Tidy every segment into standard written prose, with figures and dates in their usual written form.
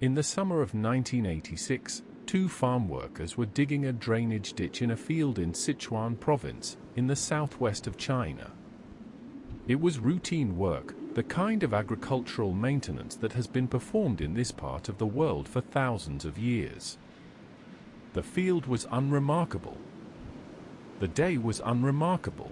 In the summer of 1986, two farm workers were digging a drainage ditch in a field in Sichuan province, in the southwest of China. It was routine work, the kind of agricultural maintenance that has been performed in this part of the world for thousands of years. The field was unremarkable. The day was unremarkable.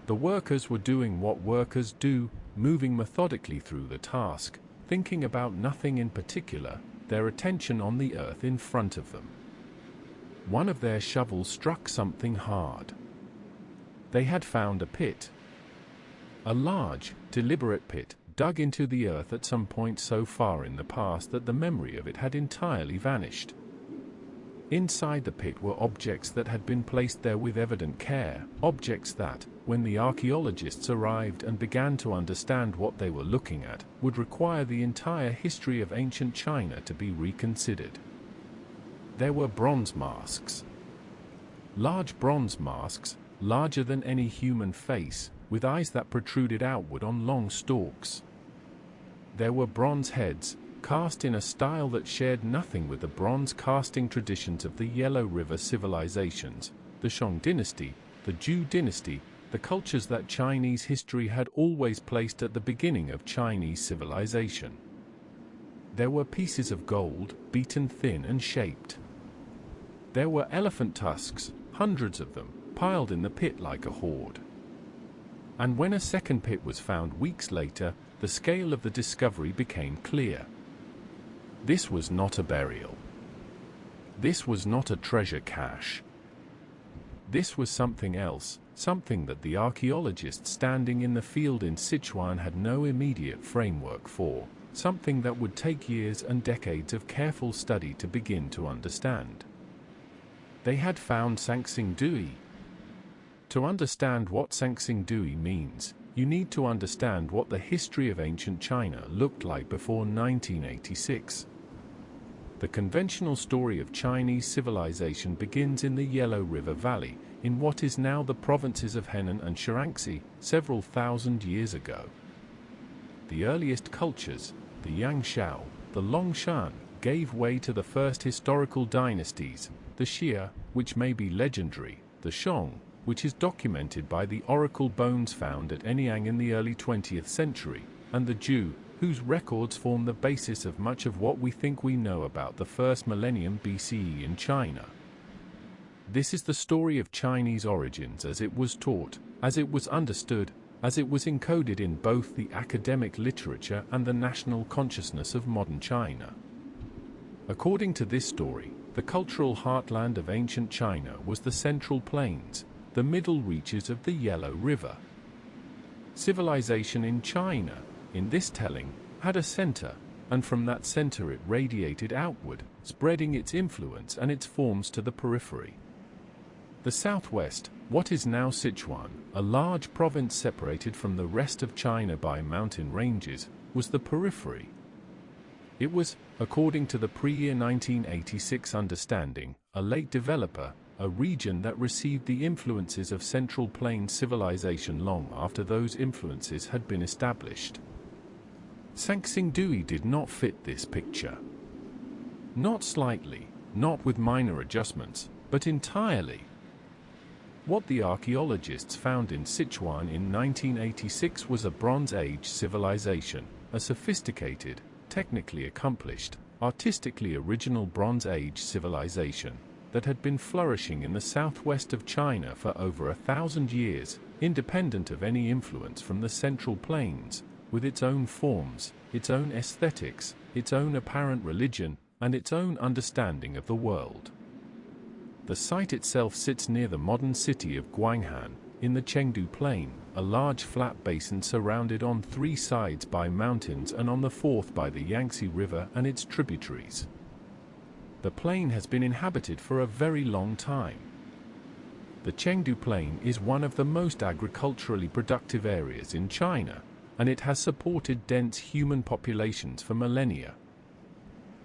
The workers were doing what workers do, moving methodically through the task, thinking about nothing in particular, their attention on the earth in front of them. One of their shovels struck something hard. They had found a pit. A large, deliberate pit, dug into the earth at some point so far in the past that the memory of it had entirely vanished. Inside the pit were objects that had been placed there with evident care, objects that, when the archaeologists arrived and began to understand what they were looking at, would require the entire history of ancient China to be reconsidered. There were bronze masks. Large bronze masks, larger than any human face, with eyes that protruded outward on long stalks. There were bronze heads, cast in a style that shared nothing with the bronze casting traditions of the Yellow River civilizations, the Shang dynasty, the Zhou dynasty, the cultures that Chinese history had always placed at the beginning of Chinese civilization. There were pieces of gold, beaten thin and shaped. There were elephant tusks, hundreds of them, piled in the pit like a hoard. And when a second pit was found weeks later, the scale of the discovery became clear. This was not a burial. This was not a treasure cache. This was something else, something that the archaeologists standing in the field in Sichuan had no immediate framework for, something that would take years and decades of careful study to begin to understand. They had found Sanxingdui. To understand what Sanxingdui means, you need to understand what the history of ancient China looked like before 1986. The conventional story of Chinese civilization begins in the Yellow River Valley, in what is now the provinces of Henan and Shaanxi, several thousand years ago. The earliest cultures, the Yangshao, the Longshan, gave way to the first historical dynasties, the Xia, which may be legendary, the Shang, which is documented by the oracle bones found at Anyang in the early 20th century, and the Zhou, whose records form the basis of much of what we think we know about the first millennium BCE in China. This is the story of Chinese origins as it was taught, as it was understood, as it was encoded in both the academic literature and the national consciousness of modern China. According to this story, the cultural heartland of ancient China was the Central Plains, the middle reaches of the Yellow River. Civilization in China, in this telling, had a center, and from that center it radiated outward, spreading its influence and its forms to the periphery. The southwest, what is now Sichuan, a large province separated from the rest of China by mountain ranges, was the periphery. It was, according to the pre-year 1986 understanding, a late developer, a region that received the influences of Central Plains civilization long after those influences had been established. Sanxingdui did not fit this picture. Not slightly, not with minor adjustments, but entirely. What the archaeologists found in Sichuan in 1986 was a Bronze Age civilization, a sophisticated, technically accomplished, artistically original Bronze Age civilization that had been flourishing in the southwest of China for over 1,000 years, independent of any influence from the Central Plains, with its own forms, its own aesthetics, its own apparent religion, and its own understanding of the world. The site itself sits near the modern city of Guanghan, in the Chengdu Plain, a large flat basin surrounded on three sides by mountains and on the fourth by the Yangtze River and its tributaries. The plain has been inhabited for a very long time. The Chengdu Plain is one of the most agriculturally productive areas in China, and it has supported dense human populations for millennia.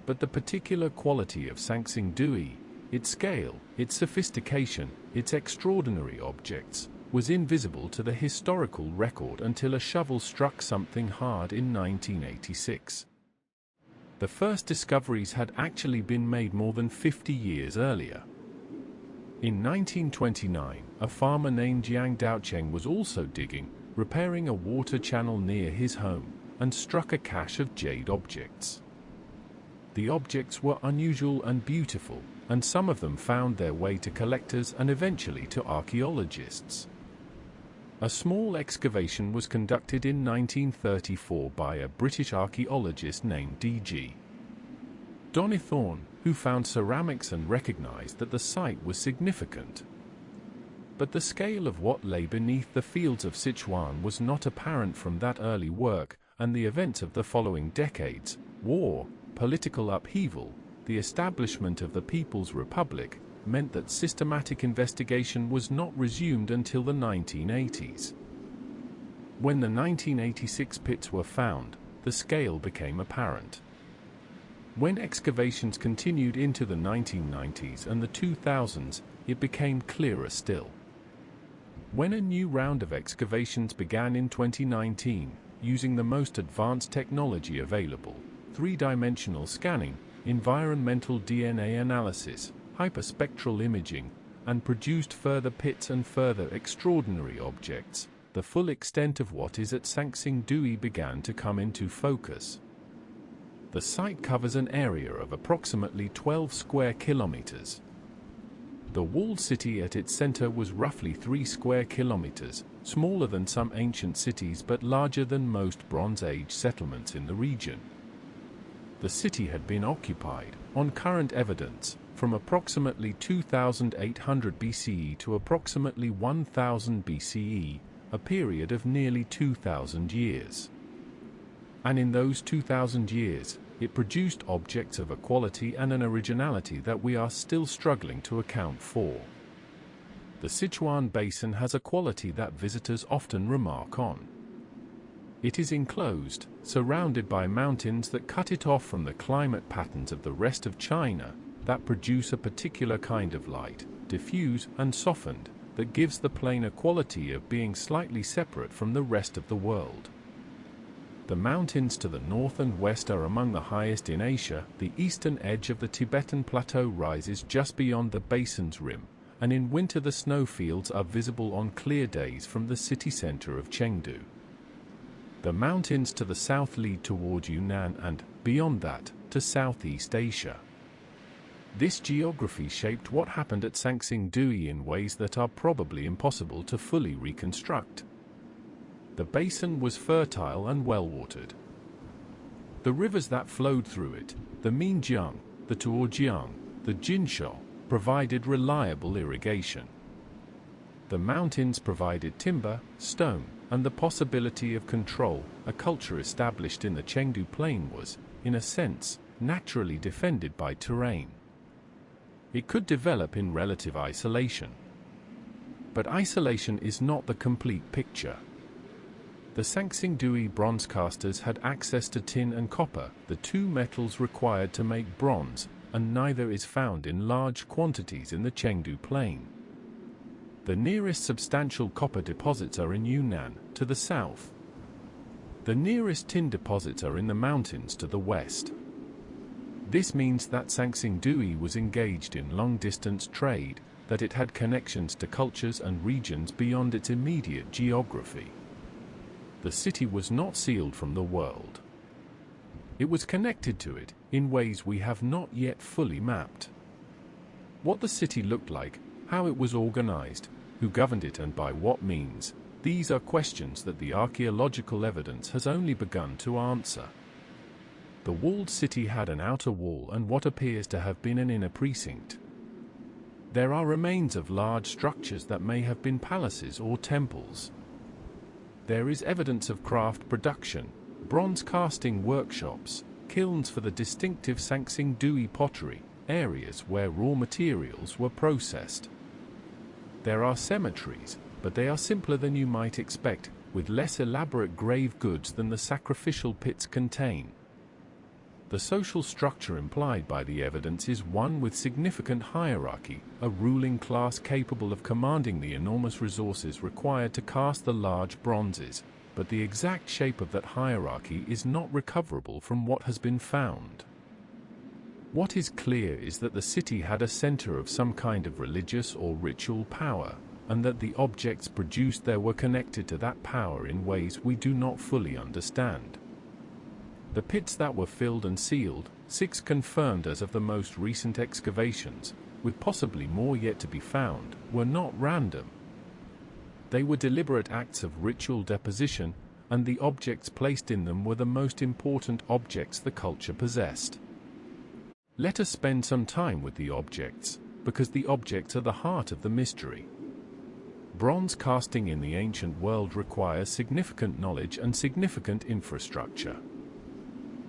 But the particular quality of Sanxingdui, its scale, its sophistication, its extraordinary objects, was invisible to the historical record until a shovel struck something hard in 1986. The first discoveries had actually been made more than 50 years earlier. In 1929, a farmer named Jiang Daocheng was also digging, repairing a water channel near his home, and struck a cache of jade objects. The objects were unusual and beautiful, and some of them found their way to collectors and eventually to archaeologists. A small excavation was conducted in 1934 by a British archaeologist named D.G. Donithorne, who found ceramics and recognized that the site was significant. But the scale of what lay beneath the fields of Sichuan was not apparent from that early work, and the events of the following decades, war, political upheaval, the establishment of the People's Republic, meant that systematic investigation was not resumed until the 1980s. When the 1986 pits were found, the scale became apparent. When excavations continued into the 1990s and the 2000s, it became clearer still. When a new round of excavations began in 2019, using the most advanced technology available, three-dimensional scanning, environmental DNA analysis, hyperspectral imaging, and produced further pits and further extraordinary objects, the full extent of what is at Sanxingdui began to come into focus. The site covers an area of approximately 12 square kilometers. The walled city at its center was roughly 3 square kilometers, smaller than some ancient cities but larger than most Bronze Age settlements in the region. The city had been occupied, on current evidence, from approximately 2800 BCE to approximately 1000 BCE, a period of nearly 2000 years. And in those 2000 years, it produced objects of a quality and an originality that we are still struggling to account for. The Sichuan Basin has a quality that visitors often remark on. It is enclosed, surrounded by mountains that cut it off from the climate patterns of the rest of China, that produce a particular kind of light, diffuse and softened, that gives the plain a quality of being slightly separate from the rest of the world. The mountains to the north and west are among the highest in Asia. The eastern edge of the Tibetan Plateau rises just beyond the basin's rim, and in winter the snowfields are visible on clear days from the city center of Chengdu. The mountains to the south lead toward Yunnan and, beyond that, to Southeast Asia. This geography shaped what happened at Sanxingdui in ways that are probably impossible to fully reconstruct. The basin was fertile and well-watered. The rivers that flowed through it, the Minjiang, the Tuojiang, the Jinsho, provided reliable irrigation. The mountains provided timber, stone, and the possibility of control. A culture established in the Chengdu Plain was, in a sense, naturally defended by terrain. It could develop in relative isolation. But isolation is not the complete picture. The Sanxingdui bronzecasters had access to tin and copper, the two metals required to make bronze, and neither is found in large quantities in the Chengdu Plain. The nearest substantial copper deposits are in Yunnan, to the south. The nearest tin deposits are in the mountains to the west. This means that Sanxingdui was engaged in long-distance trade, that it had connections to cultures and regions beyond its immediate geography. The city was not sealed from the world. It was connected to it, in ways we have not yet fully mapped. What the city looked like, how it was organized, who governed it and by what means, these are questions that the archaeological evidence has only begun to answer. The walled city had an outer wall and what appears to have been an inner precinct. There are remains of large structures that may have been palaces or temples. There is evidence of craft production, bronze casting workshops, kilns for the distinctive Sanxingdui pottery, areas where raw materials were processed. There are cemeteries, but they are simpler than you might expect, with less elaborate grave goods than the sacrificial pits contain. The social structure implied by the evidence is one with significant hierarchy, a ruling class capable of commanding the enormous resources required to cast the large bronzes, but the exact shape of that hierarchy is not recoverable from what has been found. What is clear is that the city had a center of some kind of religious or ritual power, and that the objects produced there were connected to that power in ways we do not fully understand. The pits that were filled and sealed, 6 confirmed as of the most recent excavations, with possibly more yet to be found, were not random. They were deliberate acts of ritual deposition, and the objects placed in them were the most important objects the culture possessed. Let us spend some time with the objects, because the objects are the heart of the mystery. Bronze casting in the ancient world requires significant knowledge and significant infrastructure.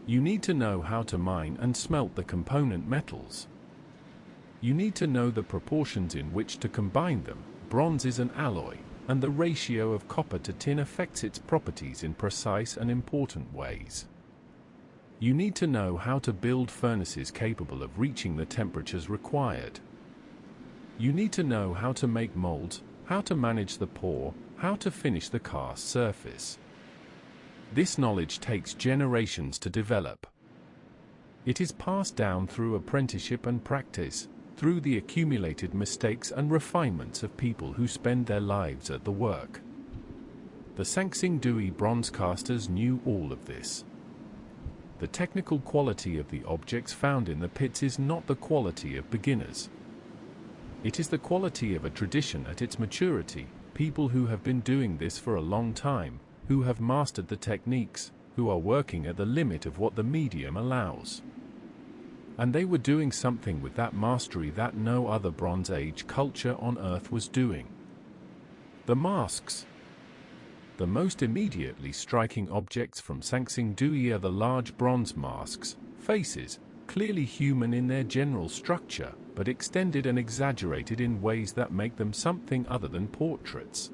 You need to know how to mine and smelt the component metals. You need to know the proportions in which to combine them. Bronze is an alloy, and the ratio of copper to tin affects its properties in precise and important ways. You need to know how to build furnaces capable of reaching the temperatures required. You need to know how to make molds, how to manage the pour, how to finish the cast surface. This knowledge takes generations to develop. It is passed down through apprenticeship and practice, through the accumulated mistakes and refinements of people who spend their lives at the work. The Sanxingdui bronze casters knew all of this. The technical quality of the objects found in the pits is not the quality of beginners. It is the quality of a tradition at its maturity, people who have been doing this for a long time, who have mastered the techniques, who are working at the limit of what the medium allows. And they were doing something with that mastery that no other Bronze Age culture on Earth was doing. The masks. The most immediately striking objects from Sanxingdui are the large bronze masks, faces, clearly human in their general structure, but extended and exaggerated in ways that make them something other than portraits.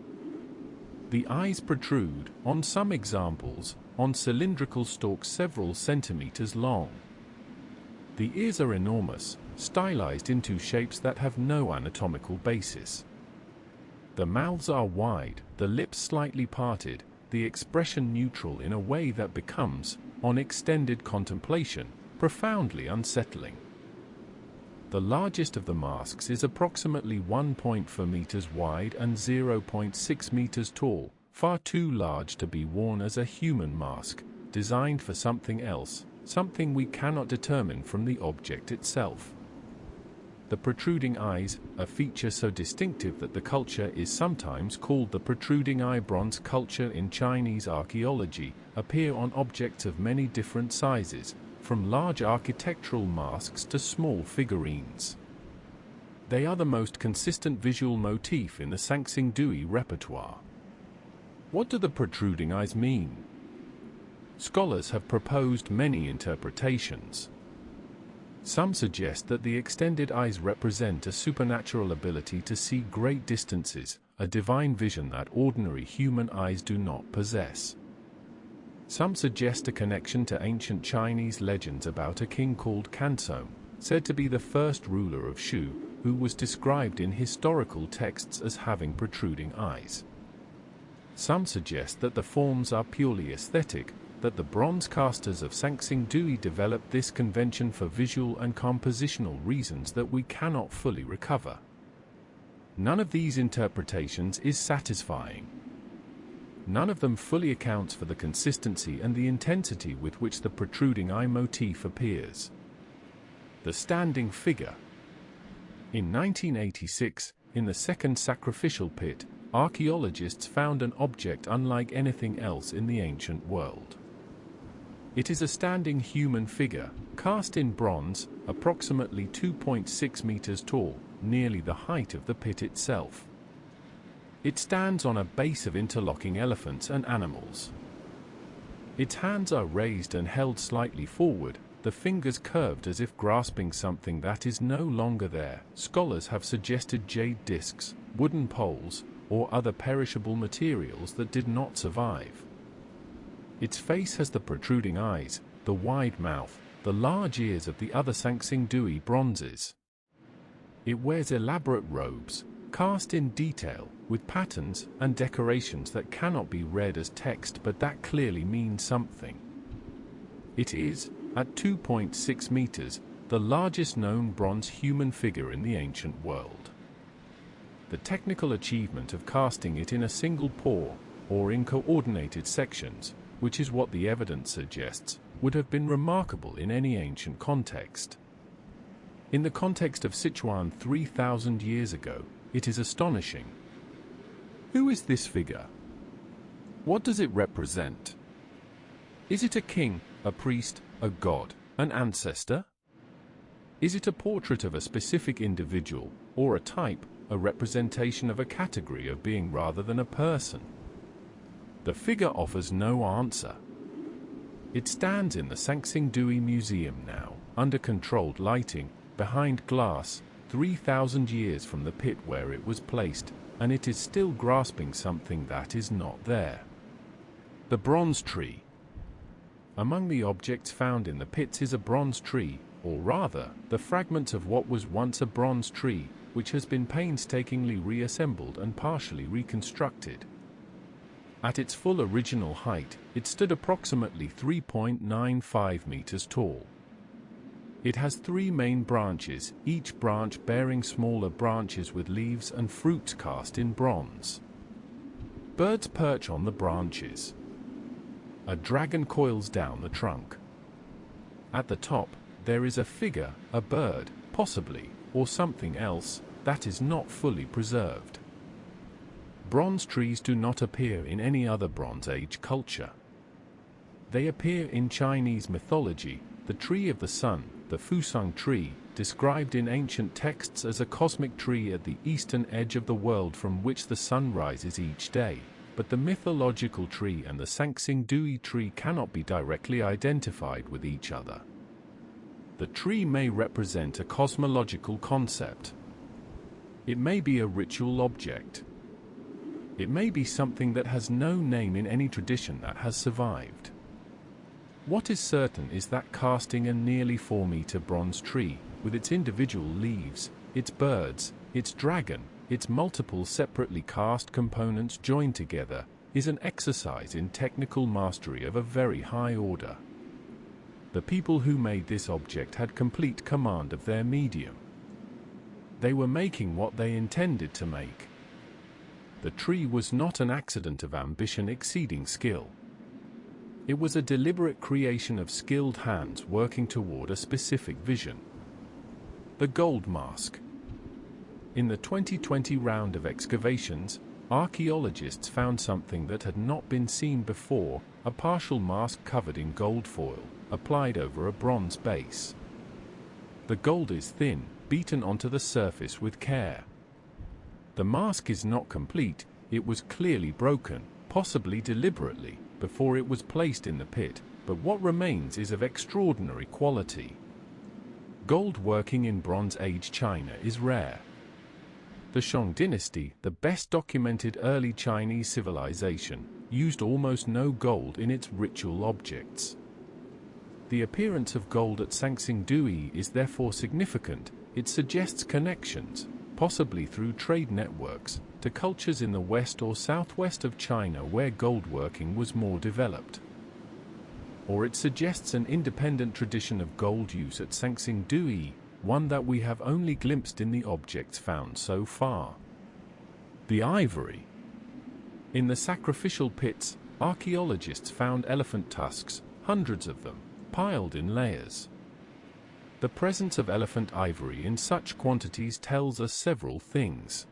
The eyes protrude, on some examples, on cylindrical stalks several centimeters long. The ears are enormous, stylized into shapes that have no anatomical basis. The mouths are wide, the lips slightly parted, the expression neutral in a way that becomes, on extended contemplation, profoundly unsettling. The largest of the masks is approximately 1.4 meters wide and 0.6 meters tall, far too large to be worn as a human mask, designed for something else, something we cannot determine from the object itself. The protruding eyes, a feature so distinctive that the culture is sometimes called the protruding eye bronze culture in Chinese archaeology, appear on objects of many different sizes, from large architectural masks to small figurines. They are the most consistent visual motif in the Sanxingdui repertoire. What do the protruding eyes mean? Scholars have proposed many interpretations. Some suggest that the extended eyes represent a supernatural ability to see great distances, a divine vision that ordinary human eyes do not possess. Some suggest a connection to ancient Chinese legends about a king called Kanzong, said to be the first ruler of Shu, who was described in historical texts as having protruding eyes. Some suggest that the forms are purely aesthetic, that the bronze casters of Sanxingdui developed this convention for visual and compositional reasons that we cannot fully recover. None of these interpretations is satisfying. None of them fully accounts for the consistency and the intensity with which the protruding eye motif appears. The standing figure. In 1986, in the second sacrificial pit, archaeologists found an object unlike anything else in the ancient world. It is a standing human figure, cast in bronze, approximately 2.6 meters tall, nearly the height of the pit itself. It stands on a base of interlocking elephants and animals. Its hands are raised and held slightly forward, the fingers curved as if grasping something that is no longer there. Scholars have suggested jade discs, wooden poles, or other perishable materials that did not survive. Its face has the protruding eyes, the wide mouth, the large ears of the other Sanxingdui bronzes. It wears elaborate robes, cast in detail, with patterns and decorations that cannot be read as text but that clearly mean something. It is, at 2.6 meters, the largest known bronze human figure in the ancient world. The technical achievement of casting it in a single pour, or in coordinated sections, which is what the evidence suggests, would have been remarkable in any ancient context. In the context of Sichuan 3,000 years ago, it is astonishing. Who is this figure? What does it represent? Is it a king, a priest, a god, an ancestor? Is it a portrait of a specific individual, or a type, a representation of a category of being rather than a person? The figure offers no answer. It stands in the Sanxingdui Museum now, under controlled lighting, behind glass, 3,000 years from the pit where it was placed, and it is still grasping something that is not there. The bronze tree. Among the objects found in the pits is a bronze tree, or rather, the fragments of what was once a bronze tree, which has been painstakingly reassembled and partially reconstructed. At its full original height, it stood approximately 3.95 meters tall. It has 3 main branches, each branch bearing smaller branches with leaves and fruits cast in bronze. Birds perch on the branches. A dragon coils down the trunk. At the top, there is a figure, a bird, possibly, or something else, that is not fully preserved. Bronze trees do not appear in any other Bronze Age culture. They appear in Chinese mythology, the tree of the sun, the Fusang tree, described in ancient texts as a cosmic tree at the eastern edge of the world from which the sun rises each day, but the mythological tree and the Sanxingdui tree cannot be directly identified with each other. The tree may represent a cosmological concept. It may be a ritual object. It may be something that has no name in any tradition that has survived. What is certain is that casting a nearly 4-meter bronze tree, with its individual leaves, its birds, its dragon, its multiple separately cast components joined together, is an exercise in technical mastery of a very high order. The people who made this object had complete command of their medium. They were making what they intended to make. The tree was not an accident of ambition exceeding skill. It was a deliberate creation of skilled hands working toward a specific vision. The gold mask. In the 2020 round of excavations, archaeologists found something that had not been seen before, a partial mask covered in gold foil, applied over a bronze base. The gold is thin, beaten onto the surface with care. The mask is not complete, it was clearly broken, possibly deliberately, before it was placed in the pit, but what remains is of extraordinary quality. Gold working in Bronze Age China is rare. The Shang dynasty, the best documented early Chinese civilization, used almost no gold in its ritual objects. The appearance of gold at Sanxingdui is therefore significant. It suggests connections, possibly through trade networks, to cultures in the west or southwest of China where gold working was more developed. Or it suggests an independent tradition of gold use at Sanxingdui, one that we have only glimpsed in the objects found so far. The ivory. In the sacrificial pits, archaeologists found elephant tusks, hundreds of them, piled in layers. The presence of elephant ivory in such quantities tells us several things.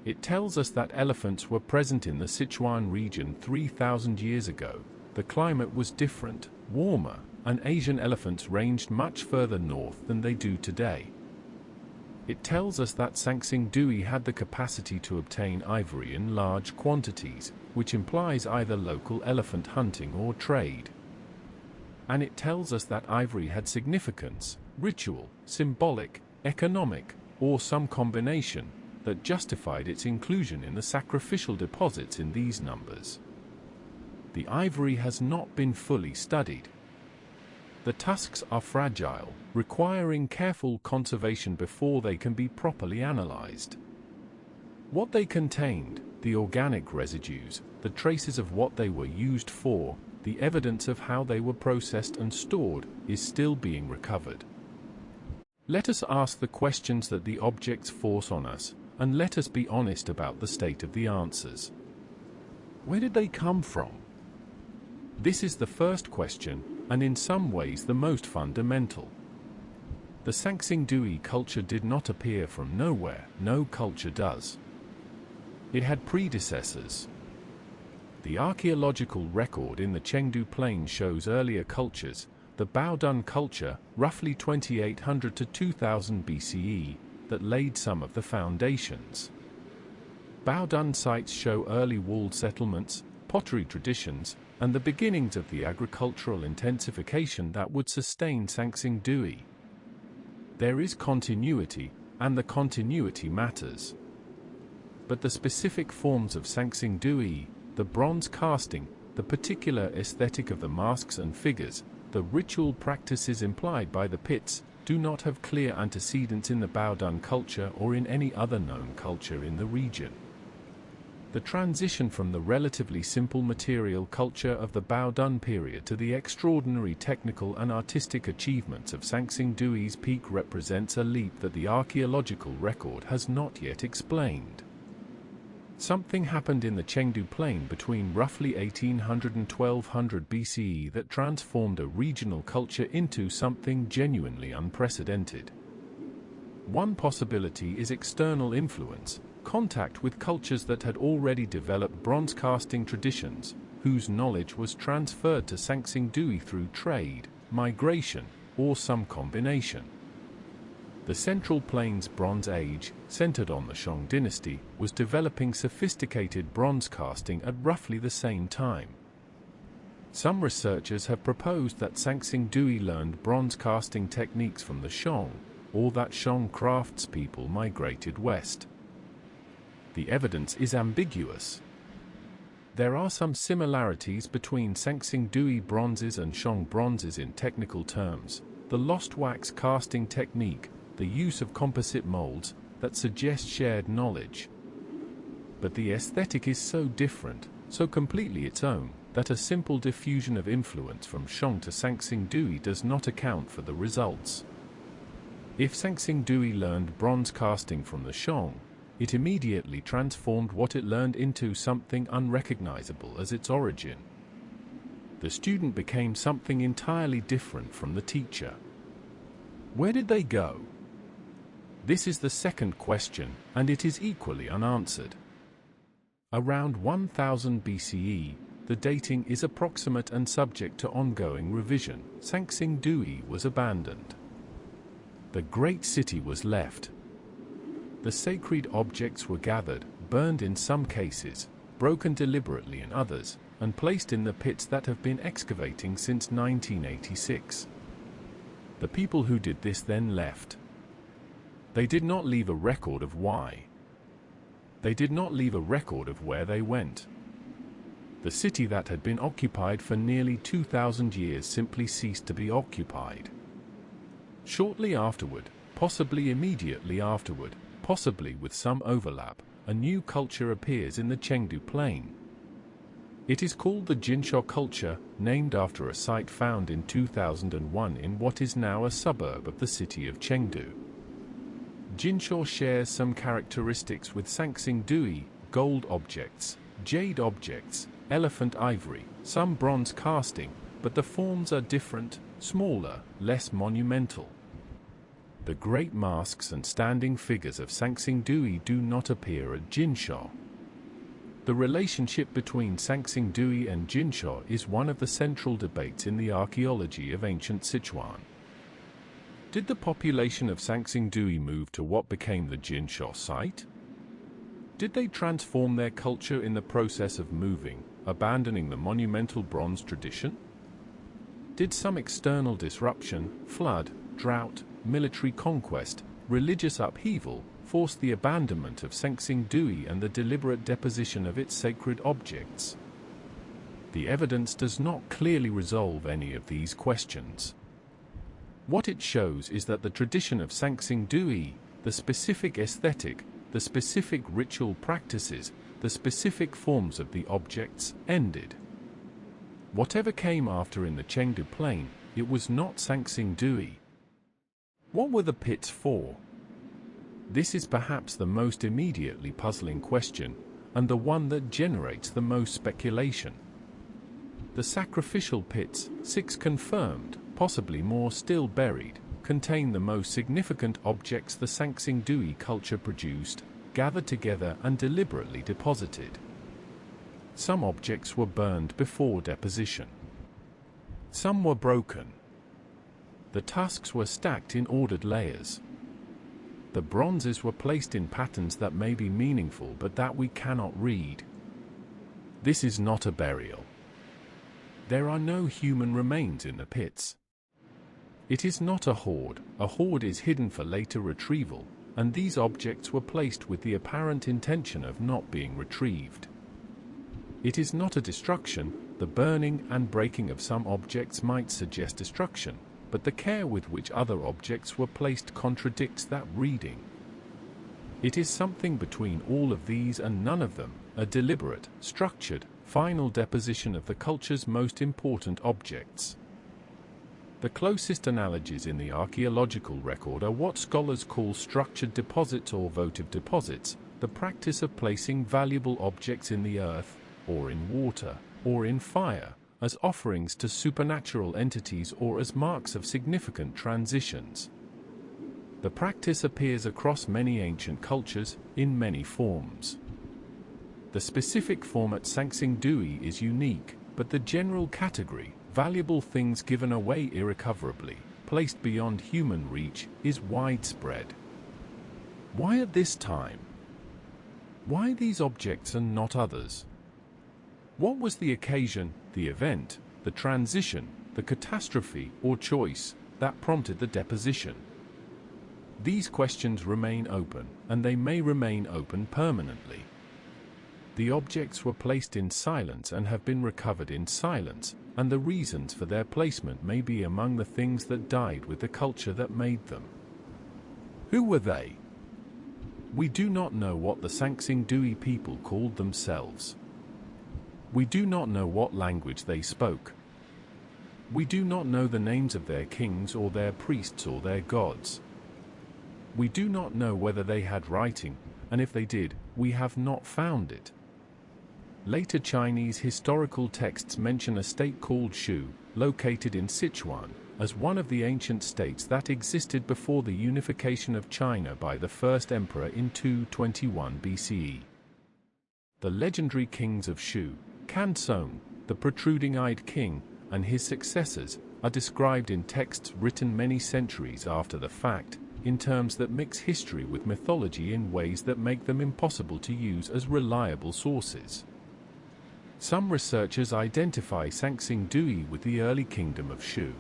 It tells us that elephants were present in the Sichuan region 3,000 years ago. The climate was different, warmer, and Asian elephants ranged much further north than they do today. It tells us that Sanxingdui had the capacity to obtain ivory in large quantities, which implies either local elephant hunting or trade. And it tells us that ivory had significance, ritual, symbolic, economic, or some combination, that justified its inclusion in the sacrificial deposits in these numbers. The ivory has not been fully studied. The tusks are fragile, requiring careful conservation before they can be properly analyzed. What they contained, the organic residues, the traces of what they were used for, the evidence of how they were processed and stored, is still being recovered. Let us ask the questions that the objects force on us, and let us be honest about the state of the answers. Where did they come from? This is the first question, and in some ways the most fundamental. The Sanxingdui culture did not appear from nowhere, no culture does. It had predecessors. The archaeological record in the Chengdu Plain shows earlier cultures, the Baodun culture, roughly 2800 to 2000 BCE, that laid some of the foundations. Baodun sites show early walled settlements, pottery traditions, and the beginnings of the agricultural intensification that would sustain Sanxingdui. There is continuity, and the continuity matters. But the specific forms of Sanxingdui, the bronze casting, the particular aesthetic of the masks and figures, the ritual practices implied by the pits, do not have clear antecedents in the Baodun culture or in any other known culture in the region. The transition from the relatively simple material culture of the Baodun period to the extraordinary technical and artistic achievements of Sanxingdui's peak represents a leap that the archaeological record has not yet explained. Something happened in the Chengdu Plain between roughly 1800 and 1200 BCE that transformed a regional culture into something genuinely unprecedented. One possibility is external influence, contact with cultures that had already developed bronze casting traditions, whose knowledge was transferred to Sanxingdui through trade, migration, or some combination. The Central Plains Bronze Age, centered on the Shang dynasty, was developing sophisticated bronze casting at roughly the same time. Some researchers have proposed that Sanxingdui learned bronze casting techniques from the Shang, or that Shang craftspeople migrated west. The evidence is ambiguous. There are some similarities between Sanxingdui bronzes and Shang bronzes in technical terms, the lost wax casting technique, the use of composite molds, that suggest shared knowledge. But the aesthetic is so different, so completely its own, that a simple diffusion of influence from Shang to Sanxingdui does not account for the results. If Sanxingdui learned bronze casting from the Shang, it immediately transformed what it learned into something unrecognizable as its origin. The student became something entirely different from the teacher. Where did they go? This is the second question, and it is equally unanswered. Around 1000 BCE, the dating is approximate and subject to ongoing revision. Sanxingdui was abandoned. The great city was left. The sacred objects were gathered, burned in some cases, broken deliberately in others, and placed in the pits that have been excavating since 1986. The people who did this then left. They did not leave a record of why. They did not leave a record of where they went. The city that had been occupied for nearly 2,000 years simply ceased to be occupied. Shortly afterward, possibly immediately afterward, possibly with some overlap, a new culture appears in the Chengdu Plain. It is called the Jinsho culture, named after a site found in 2001 in what is now a suburb of the city of Chengdu. Jinsho shares some characteristics with Sanxingdui: gold objects, jade objects, elephant ivory, some bronze casting, but the forms are different, smaller, less monumental. The great masks and standing figures of Sanxingdui do not appear at Jinsho. The relationship between Sanxingdui and Jinsho is one of the central debates in the archaeology of ancient Sichuan. Did the population of Sanxingdui move to what became the Jinsho site? Did they transform their culture in the process of moving, abandoning the monumental bronze tradition? Did some external disruption, flood, drought, military conquest, religious upheaval, force the abandonment of Sanxingdui and the deliberate deposition of its sacred objects? The evidence does not clearly resolve any of these questions. What it shows is that the tradition of Sanxingdui, the specific aesthetic, the specific ritual practices, the specific forms of the objects, ended. Whatever came after in the Chengdu Plain, it was not Sanxingdui. What were the pits for? This is perhaps the most immediately puzzling question, and the one that generates the most speculation. The sacrificial pits, 6 confirmed, possibly more still buried, contain the most significant objects the Sanxingdui culture produced, gathered together and deliberately deposited. Some objects were burned before deposition. Some were broken. The tusks were stacked in ordered layers. The bronzes were placed in patterns that may be meaningful but that we cannot read. This is not a burial. There are no human remains in the pits. It is not a hoard. A hoard is hidden for later retrieval, and these objects were placed with the apparent intention of not being retrieved. It is not a destruction. The burning and breaking of some objects might suggest destruction, but the care with which other objects were placed contradicts that reading. It is something between all of these and none of them, a deliberate, structured, final deposition of the culture's most important objects. The closest analogies in the archaeological record are what scholars call structured deposits or votive deposits, the practice of placing valuable objects in the earth, or in water, or in fire, as offerings to supernatural entities or as marks of significant transitions. The practice appears across many ancient cultures, in many forms. The specific form at Sanxingdui is unique, but the general category, valuable things given away irrecoverably, placed beyond human reach, is widespread. Why at this time? Why these objects and not others? What was the occasion, the event, the transition, the catastrophe or choice that prompted the deposition? These questions remain open, and they may remain open permanently. The objects were placed in silence and have been recovered in silence, and the reasons for their placement may be among the things that died with the culture that made them. Who were they? We do not know what the Sanxingdui people called themselves. We do not know what language they spoke. We do not know the names of their kings or their priests or their gods. We do not know whether they had writing, and if they did, we have not found it. Later Chinese historical texts mention a state called Shu, located in Sichuan, as one of the ancient states that existed before the unification of China by the first emperor in 221 BCE. The legendary kings of Shu, Kanzong, the protruding-eyed king, and his successors, are described in texts written many centuries after the fact, in terms that mix history with mythology in ways that make them impossible to use as reliable sources. Some researchers identify Sanxingdui with the early kingdom of Shu.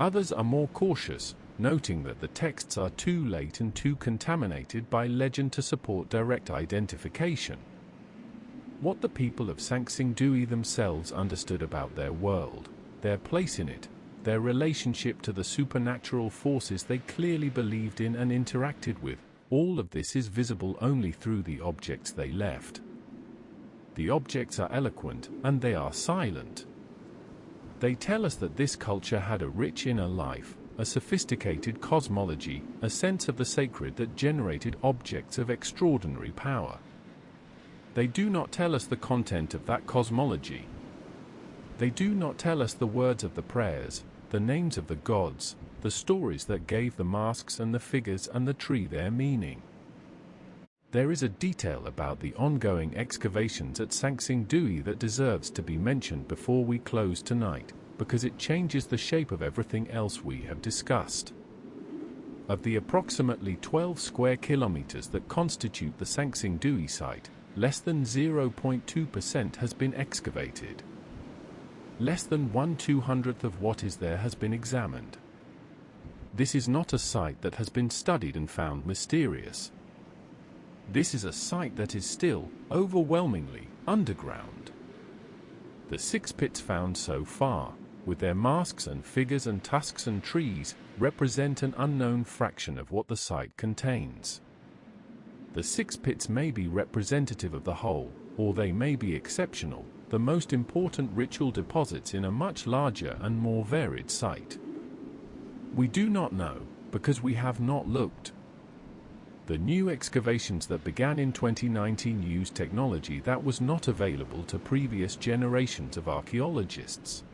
Others are more cautious, noting that the texts are too late and too contaminated by legend to support direct identification. What the people of Sanxingdui themselves understood about their world, their place in it, their relationship to the supernatural forces they clearly believed in and interacted with, all of this is visible only through the objects they left. The objects are eloquent, and they are silent. They tell us that this culture had a rich inner life, a sophisticated cosmology, a sense of the sacred that generated objects of extraordinary power. They do not tell us the content of that cosmology. They do not tell us the words of the prayers, the names of the gods, the stories that gave the masks and the figures and the tree their meaning. There is a detail about the ongoing excavations at Sanxingdui that deserves to be mentioned before we close tonight, because it changes the shape of everything else we have discussed. Of the approximately 12 square kilometers that constitute the Sanxingdui site, less than 0.2% has been excavated. Less than 1/200th of what is there has been examined. This is not a site that has been studied and found mysterious. This is a site that is still, overwhelmingly, underground. The 6 pits found so far, with their masks and figures and tusks and trees, represent an unknown fraction of what the site contains. The 6 pits may be representative of the whole, or they may be exceptional, the most important ritual deposits in a much larger and more varied site. We do not know, because we have not looked. The new excavations that began in 2019 used technology that was not available to previous generations of archaeologists.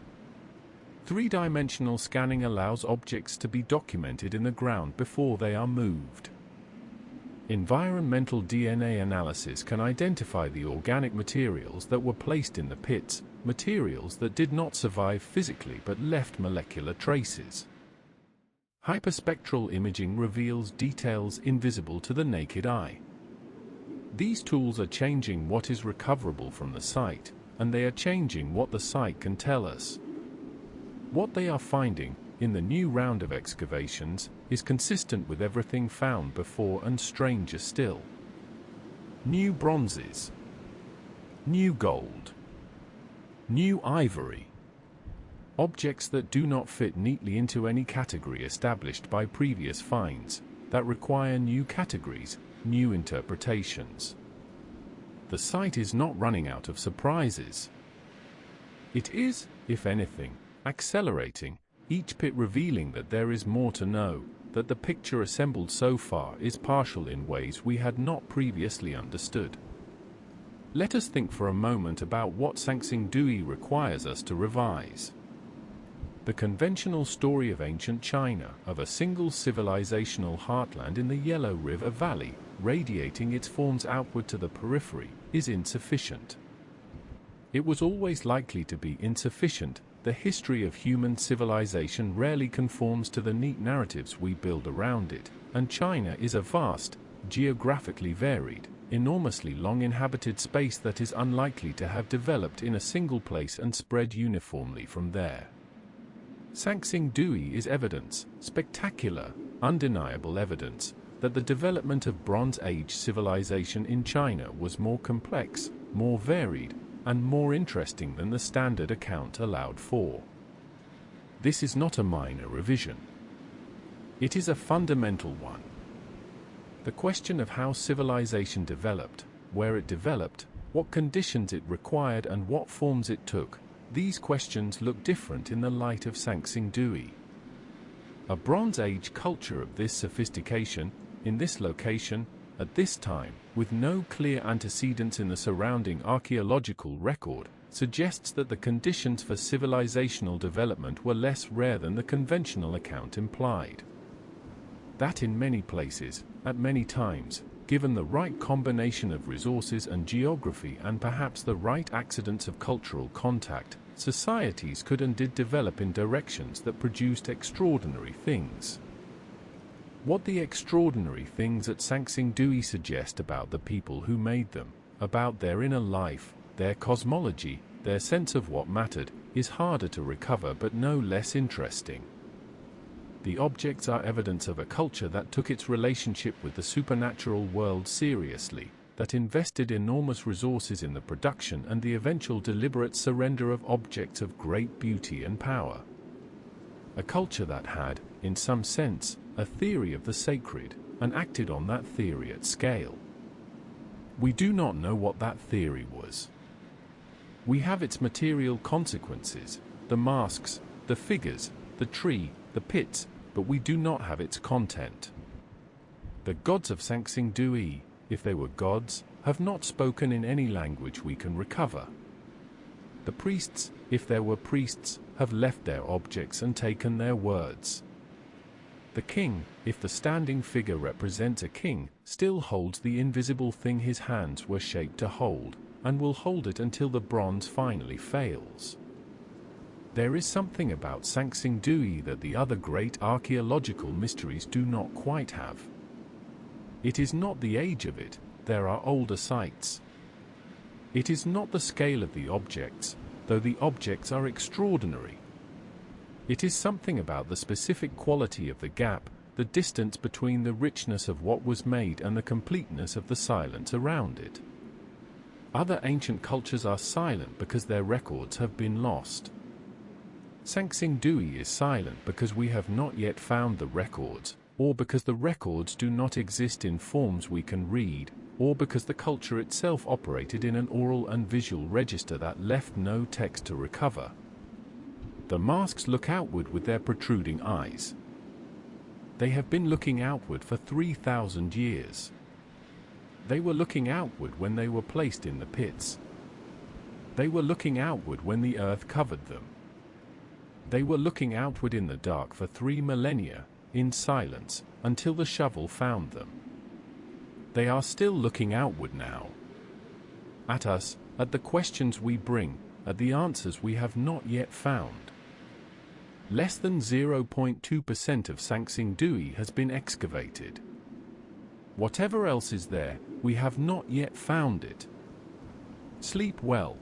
Three-dimensional scanning allows objects to be documented in the ground before they are moved. Environmental DNA analysis can identify the organic materials that were placed in the pits, materials that did not survive physically but left molecular traces. Hyperspectral imaging reveals details invisible to the naked eye. These tools are changing what is recoverable from the site, and they are changing what the site can tell us. What they are finding, in the new round of excavations, is consistent with everything found before and stranger still. New bronzes. New gold. New ivory. Objects that do not fit neatly into any category established by previous finds, that require new categories, new interpretations. The site is not running out of surprises. It is, if anything, accelerating, each pit revealing that there is more to know, that the picture assembled so far is partial in ways we had not previously understood. Let us think for a moment about what Sanxingdui requires us to revise. The conventional story of ancient China, of a single civilizational heartland in the Yellow River Valley, radiating its forms outward to the periphery, is insufficient. It was always likely to be insufficient. The history of human civilization rarely conforms to the neat narratives we build around it, and China is a vast, geographically varied, enormously long inhabited space that is unlikely to have developed in a single place and spread uniformly from there. Sanxingdui is evidence, spectacular, undeniable evidence, that the development of Bronze Age civilization in China was more complex, more varied, and more interesting than the standard account allowed for. This is not a minor revision. It is a fundamental one. The question of how civilization developed, where it developed, what conditions it required and what forms it took, these questions look different in the light of Sanxingdui. A Bronze Age culture of this sophistication, in this location, at this time, with no clear antecedents in the surrounding archaeological record, suggests that the conditions for civilizational development were less rare than the conventional account implied. That in many places, at many times, given the right combination of resources and geography and perhaps the right accidents of cultural contact, societies could and did develop in directions that produced extraordinary things. What the extraordinary things at Sanxingdui suggest about the people who made them, about their inner life, their cosmology, their sense of what mattered, is harder to recover but no less interesting. The objects are evidence of a culture that took its relationship with the supernatural world seriously, that invested enormous resources in the production and the eventual deliberate surrender of objects of great beauty and power. A culture that had, in some sense, a theory of the sacred, and acted on that theory at scale. We do not know what that theory was. We have its material consequences, the masks, the figures, the tree, the pits, but we do not have its content. The gods of Sanxingdui, if they were gods, have not spoken in any language we can recover. The priests, if there were priests, have left their objects and taken their words. The king, if the standing figure represents a king, still holds the invisible thing his hands were shaped to hold, and will hold it until the bronze finally fails. There is something about Sanxingdui that the other great archaeological mysteries do not quite have. It is not the age of it, there are older sites. It is not the scale of the objects, though the objects are extraordinary. It is something about the specific quality of the gap, the distance between the richness of what was made and the completeness of the silence around it. Other ancient cultures are silent because their records have been lost. Sanxingdui is silent because we have not yet found the records, or because the records do not exist in forms we can read, or because the culture itself operated in an oral and visual register that left no text to recover. The masks look outward with their protruding eyes. They have been looking outward for 3,000 years. They were looking outward when they were placed in the pits. They were looking outward when the earth covered them. They were looking outward in the dark for 3 millennia, in silence, until the shovel found them. They are still looking outward now. At us, at the questions we bring, at the answers we have not yet found. Less than 0.2% of Sanxingdui has been excavated. Whatever else is there, we have not yet found it. Sleep well.